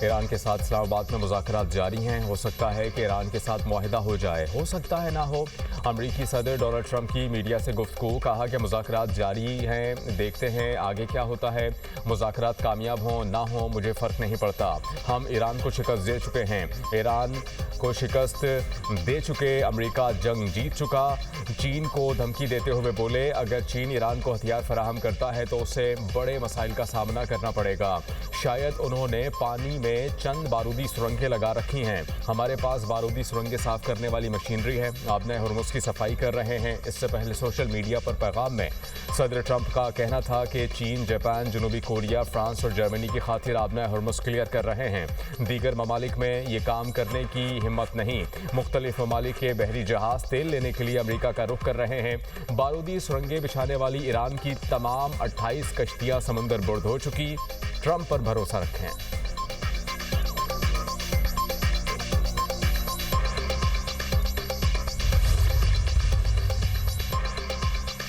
ایران کے ساتھ اسلام آباد میں مذاکرات جاری ہیں، ہو سکتا ہے کہ ایران کے ساتھ معاہدہ ہو جائے، ہو سکتا ہے نہ ہو۔ امریکی صدر ڈونلڈ ٹرمپ کی میڈیا سے گفتگو، کہا کہ مذاکرات جاری ہیں، دیکھتے ہیں آگے کیا ہوتا ہے، مذاکرات کامیاب ہوں نہ ہوں مجھے فرق نہیں پڑتا، ہم ایران کو شکست دے چکے ہیں، ایران کو شکست دے چکے، امریکہ جنگ جیت چکا۔ چین کو دھمکی دیتے ہوئے بولے اگر چین ایران کو ہتھیار فراہم کرتا ہے تو اسے بڑے مسائل کا سامنا کرنا پڑے گا، شاید انہوں نے پانی میں چند بارودی سرنگیں لگا رکھی ہیں، ہمارے پاس بارودی سرنگیں صاف کرنے والی مشینری ہے، آبنۂ ہرمز کی صفائی کر رہے ہیں۔ اس سے پہلے سوشل میڈیا پر پیغام میں صدر ٹرمپ کا کہنا تھا کہ چین، جاپان، جنوبی کوریا، فرانس اور جرمنی کی خاطر آبنۂ ہرمز کلیئر کر رہے ہیں، دیگر ممالک میں یہ کام کرنے کی ہمت نہیں، مختلف ممالک کے بحری جہاز تیل لینے کے لیے امریکہ کا رخ کر رہے ہیں، بارودی سرنگیں بچھانے والی ایران کی تمام 28 کشتیاں سمندر برد ہو چکی، ٹرمپ پر بھروسہ رکھیں۔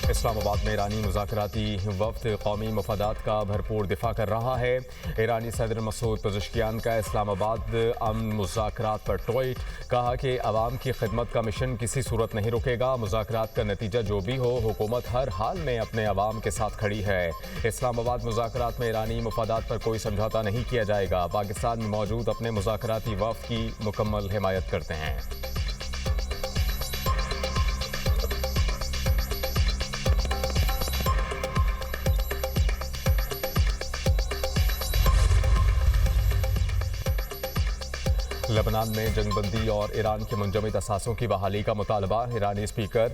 اسلام آباد میں ایرانی مذاکراتی وفد قومی مفادات کا بھرپور دفاع کر رہا ہے۔ ایرانی صدر مسعود پزشکیان کا اسلام آباد امن مذاکرات پر ٹوئٹ، کہا کہ عوام کی خدمت کا مشن کسی صورت نہیں رکے گا، مذاکرات کا نتیجہ جو بھی ہو حکومت ہر حال میں اپنے عوام کے ساتھ کھڑی ہے۔ اسلام آباد مذاکرات میں ایرانی مفادات پر کوئی سمجھوتا نہیں کیا جائے گا، پاکستان میں موجود اپنے مذاکراتی وفد کی مکمل حمایت کرتے ہیں۔ لبنان میں جنگ بندی اور ایران کے منجمد اثاثوں کی بحالی کا مطالبہ، ایرانی اسپیکر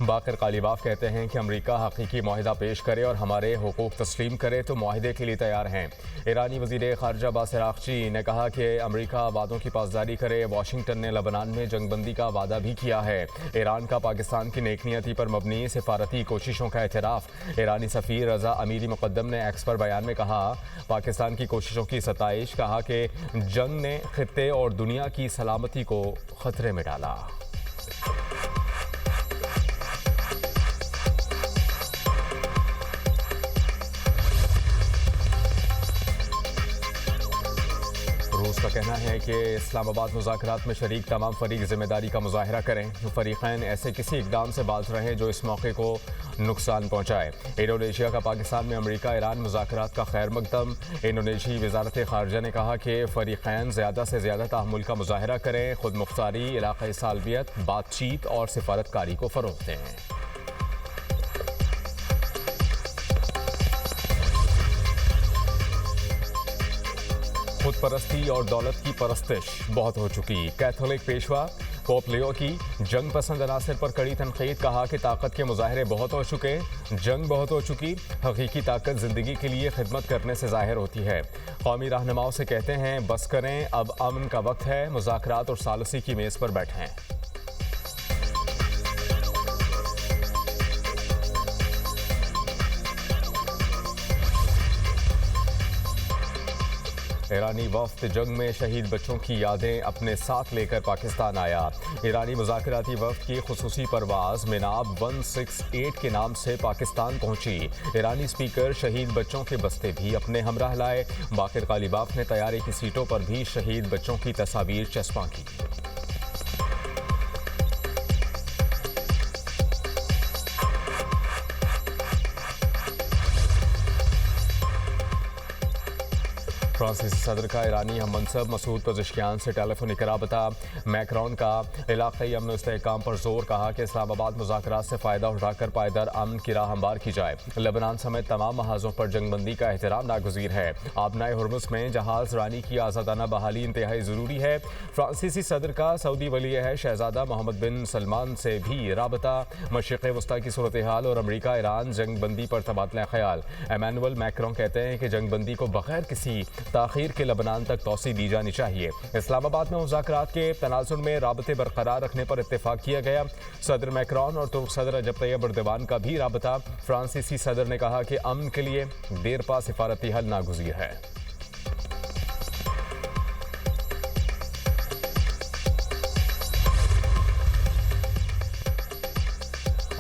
باقر قالیباف کہتے ہیں کہ امریکہ حقیقی معاہدہ پیش کرے اور ہمارے حقوق تسلیم کرے تو معاہدے کے لیے تیار ہیں۔ ایرانی وزیر خارجہ عباس عراقچی نے کہا کہ امریکہ وعدوں کی پاسداری کرے، واشنگٹن نے لبنان میں جنگ بندی کا وعدہ بھی کیا ہے۔ ایران کا پاکستان کی نیک نیتی پر مبنی سفارتی کوششوں کا اعتراف، ایرانی سفیر رضا امیری مقدم نے ایکس پر بیان میں کہا پاکستان کی کوششوں کی ستائش، کہا کہ جنگ نے خطے اور دنیا کی سلامتی کو خطرے میں ڈالا۔ روس کا کہنا ہے کہ اسلام آباد مذاکرات میں شریک تمام فریق ذمہ داری کا مظاہرہ کریں، فریقین ایسے کسی اقدام سے باز رہیں جو اس موقع کو نقصان پہنچائے۔ انڈونیشیا کا پاکستان میں امریکہ ایران مذاکرات کا خیر مقدم، انڈونیشی وزارت خارجہ نے کہا کہ فریقین زیادہ سے زیادہ تحمل کا مظاہرہ کریں، خود مختاری، علاقائی سالمیت، بات چیت اور سفارتکاری کو فروغ دیں۔ خود پرستی اور دولت کی پرستش بہت ہو چکی، کیتھولک پیشوا پوپ لیو کی جنگ پسند عناصر پر کڑی تنقید، کہا کہ طاقت کے مظاہرے بہت ہو چکے، جنگ بہت ہو چکی، حقیقی طاقت زندگی کے لیے خدمت کرنے سے ظاہر ہوتی ہے۔ قومی رہنماؤں سے کہتے ہیں بس کریں، اب امن کا وقت ہے، مذاکرات اور ثالثی کی میز پر بیٹھیں۔ ایرانی وفد جنگ میں شہید بچوں کی یادیں اپنے ساتھ لے کر پاکستان آیا۔ ایرانی مذاکراتی وفد کی خصوصی پرواز مناب 168 کے نام سے پاکستان پہنچی۔ ایرانی اسپیکر شہید بچوں کے بستے بھی اپنے ہمراہ لائے۔ باقر قالیباف نے طیارے کی سیٹوں پر بھی شہید بچوں کی تصاویر چسپاں کی۔ فرانسیسی صدر کا ایرانی ہم منصب مسعود پزشکیان سے ٹیلی فونک رابطہ، میکرون کا علاقائی امن و استحکام پر زور، کہا کہ اسلام آباد مذاکرات سے فائدہ اٹھا کر پائیدار امن کی راہ ہموار کی جائے، لبنان سمیت تمام محاذوں پر جنگ بندی کا احترام ناگزیر ہے، آبنائے ہرمز میں جہاز رانی کی آزادانہ بحالی انتہائی ضروری ہے۔ فرانسیسی صدر کا سعودی ولی عہد شہزادہ محمد بن سلمان سے بھی رابطہ، مشرق وسطیٰ کی صورتحال اور امریکہ ایران جنگ بندی پر تبادلہ خیال۔ ایمانوئل میکرون کہتے ہیں کہ جنگ بندی کو بغیر کسی تاخیر کے لبنان تک توسیع دی جانی چاہیے۔ اسلام آباد میں مذاکرات کے تناظر میں رابطے برقرار رکھنے پر اتفاق کیا گیا۔ صدر میکرون اور ترک صدر رجب طیب اردوان کا بھی رابطہ، فرانسیسی صدر نے کہا کہ امن کے لیے دیرپا سفارتی حل ناگزیر ہے۔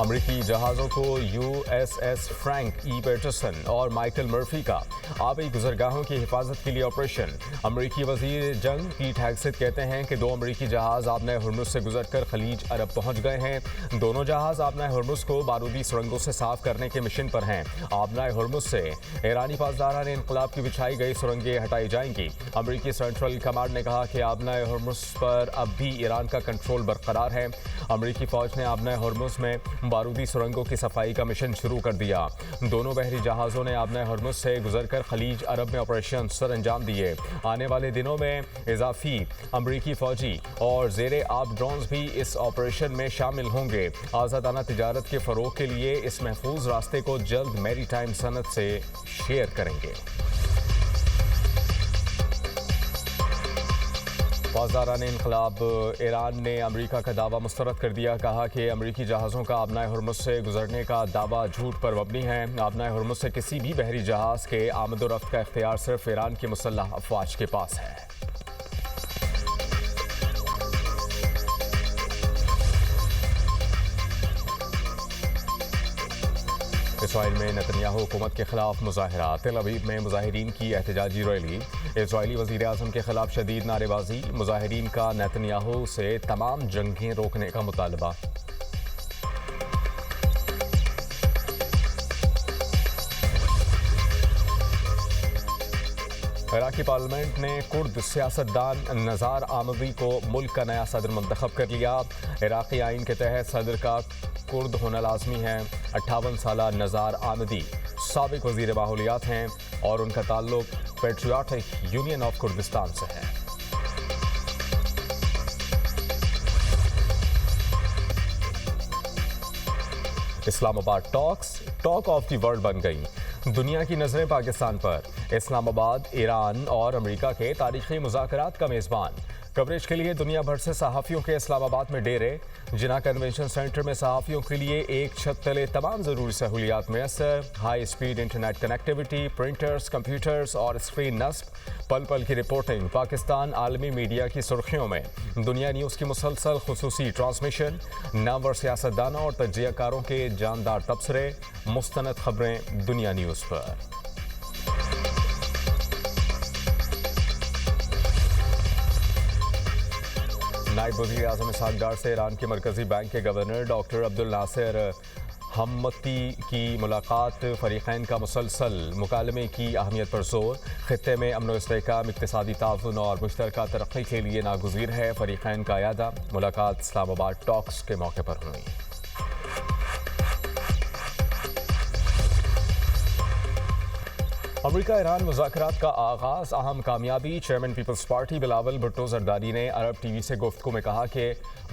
अमरीकी जहाज़ों को USS फ्रैंक ई पैटरसन और माइकल मर्फी का आबी गुजरगाहों की हिफाजत के लिए ऑपरेशन। अमरीकी वजीर जंग पीट हेगसेथ कहते हैं कि 2 अमरीकी जहाज़ आबनाए हुर्मुज़ से गुजरकर खलीज अरब पहुंच गए हैं। दोनों जहाज़ आबनाए हुर्मुज़ को बारूदी सुरंगों से साफ करने के मिशन पर हैं। आबनाए हुर्मुज़ से ईरानी पासदारान इनकलाब की बिछाई गई सुरंगें हटाई जाएंगी। अमरीकी सेंट्रल कमांड ने कहा कि आबनाए हुर्मुज़ पर अब भी ईरान का कंट्रोल बरकरार है। अमरीकी फौज ने आबनाए हुर्मुज़ में बारूदी सुरंगों की सफाई का मिशन शुरू कर दिया। दोनों बहरी जहाज़ों ने आबनाए हुर्मुज़ से गुजरकर खलीज अरब में ऑपरेशन सर अंजाम दिए। आने वाले दिनों में इजाफी अमरीकी फौजी और ज़ेरे आब ड्रोन्स भी इस ऑपरेशन में शामिल होंगे। आज़ादाना तिजारत के फ़रोग़ के लिए इस महफूज रास्ते को जल्द मैरीटाइम सनत से शेयर करेंगे। पासदारान इनकलाब ईरान ने अमेरिका का दावा मुस्तरद कर दिया। कहा कि अमरीकी जहाज़ों का आबनाए हुर्मुज़ से गुजरने का दावा झूठ पर मबनी है। आबनाए हुर्मुज़ से किसी भी बहरी जहाज़ के आमद व रफ्त का इख्तियार सिर्फ ईरान की मुसल्लह अफ़वाज के पास है। इसराइल में नेतन्याहू हुकूमत के खिलाफ मुजाहरा। तेल अवीव में मुजाहिरीन की एहतजाजी रैली। इसराइली वज़ीर आज़म के खिलाफ शदीद नारेबाजी। मुजाहिरीन का नेतन्याहू से तमाम जंगें रोकने का मुतालबा। इराकी पार्लियामेंट ने कुर्द सियासतदान नज़ार आमदी को मुल्क का नया सदर मुंतखब कर लिया। इराकी आइन के तहत सदर का कुर्द होना लाजमी है। 58 साला नज़ार आमदी साबिक वज़ीर माहौलियात हैं और उनका ताल्लुक पेट्रियाटिक यूनियन ऑफ कुर्दिस्तान से है। Islamabad talk of the world बन गई। दुनिया की नज़रें पाकिस्तान पर। इस्लामाबाद ईरान और अमेरिका के तारीखी मुज़ाकरात का मेज़बान। कवरेज के लिए दुनिया भर से सहाफ़ियों के इस्लामाबाद में डेरे। जिना कन्वेंशन सेंटर में सहाफ़ियों के लिए एक छत तले तमाम ज़रूरी सहूलियात मैसर। High speed internet connectivity, printers, computers और स्क्रीन नस्ब। पल पल की रिपोर्टिंग। पाकिस्तान आलमी मीडिया की सुर्खियों में। दुनिया न्यूज़ की मुसलसल खुसूसी ट्रांसमिशन। नामवर सियासतदानों और तज्जियाकारों के जानदार तबसरे। मुस्तनद खबरें दुनिया न्यूज़ पर। नायब वज़ीर आज़म इसहाक़ डार से ईरान के मरकज़ी बैंक के गवर्नर डॉक्टर अब्दुल नासिर हम्मती की मुलाकात। फ़रीक़ैन का मुसलसल मुकालमे की अहमियत पर जोर। ख़ित्ते में अमन व इस्तेहकाम, इक़्तिसादी ताउन और मुश्तरका तरक्की के लिए नागुज़ीर है। फ़रीक़ैन का अयादा। मुलाकात इस्लामाबाद टॉक्स के मौके पर हुई। अमरीका ईरान मुज़ाकरात का आगाज़ अहम कामयाबी। Chairman people's party Bilawal Bhutto Zardari ने अरब TV से गुफ्तगू में कहा कि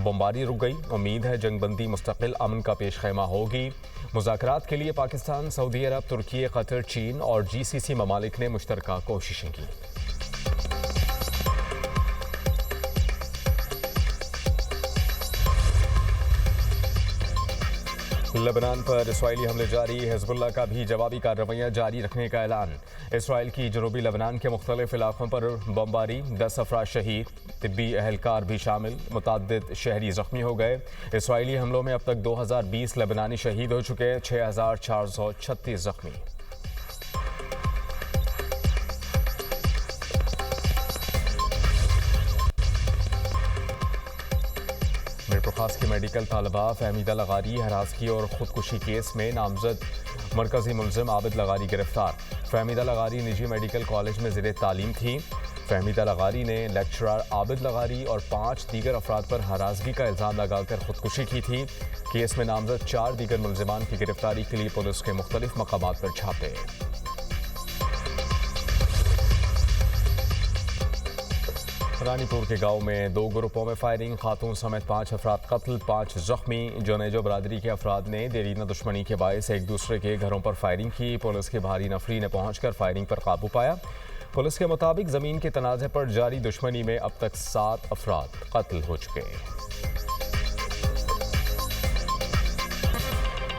बमबारी रुक गई। उम्मीद है जंगबंदी मुस्तकिल अमन का पेश खैमा होगी। मुज़ाकरात के लिए पाकिस्तान, सऊदी अरब, तुर्की, कतर, चीन और GCC ममालिक ने मुश्तरका कोशिशें की। लेबनान पर इसराइली हमले जारी। हिज़्बुल्लाह का भी जवाबी कार्रवाइयाँ जारी रखने का ऐलान। इसराइल की जनूबी लेबनान के मुख्तलिफ इलाकों पर बमबारी। 10 अफराद शहीद, तिब्बी एहलकार भी शामिल। मुतअद्दिद शहरी ज़ख्मी हो गए। इसराइली हमलों में अब तक 2020 लेबनानी शहीद हो चुके हैं। 6436 ज़ख्मी। मीरपुरखास की मेडिकल तालबा फहमीदा लगारी हरासगी और ख़ुदकुशी केस में नामजद मरकज़ी मुलज़िम आबिद लगारी गिरफ्तार। फहमीदा लगारी निजी मेडिकल कॉलेज में ज़ेरे तालीम थी। फहमीदा लगारी ने लेक्चरर आबिद लगारी और 5 दीगर अफराद पर हरासगी का इल्ज़ाम लगाकर ख़ुदकुशी की थी। केस में नामजद 4 दीगर मुलज़िमान की गिरफ्तारी के लिए पुलिस के मुख्तलिफ मकामात पर छापे। रानीपुर के गांव में 2 ग्रुपों में फायरिंग। खातून समेत 5 अफराद कत्ल, 5 जख्मी। जोनेजो बरादरी के अफराद ने देरीना दुश्मनी के बायस एक दूसरे के घरों पर फायरिंग की। पुलिस की भारी नफरी ने पहुंचकर फायरिंग पर काबू पाया। पुलिस के मुताबिक ज़मीन के तनाज़े पर जारी दुश्मनी में अब तक 7 अफराद कत्ल हो चुके हैं।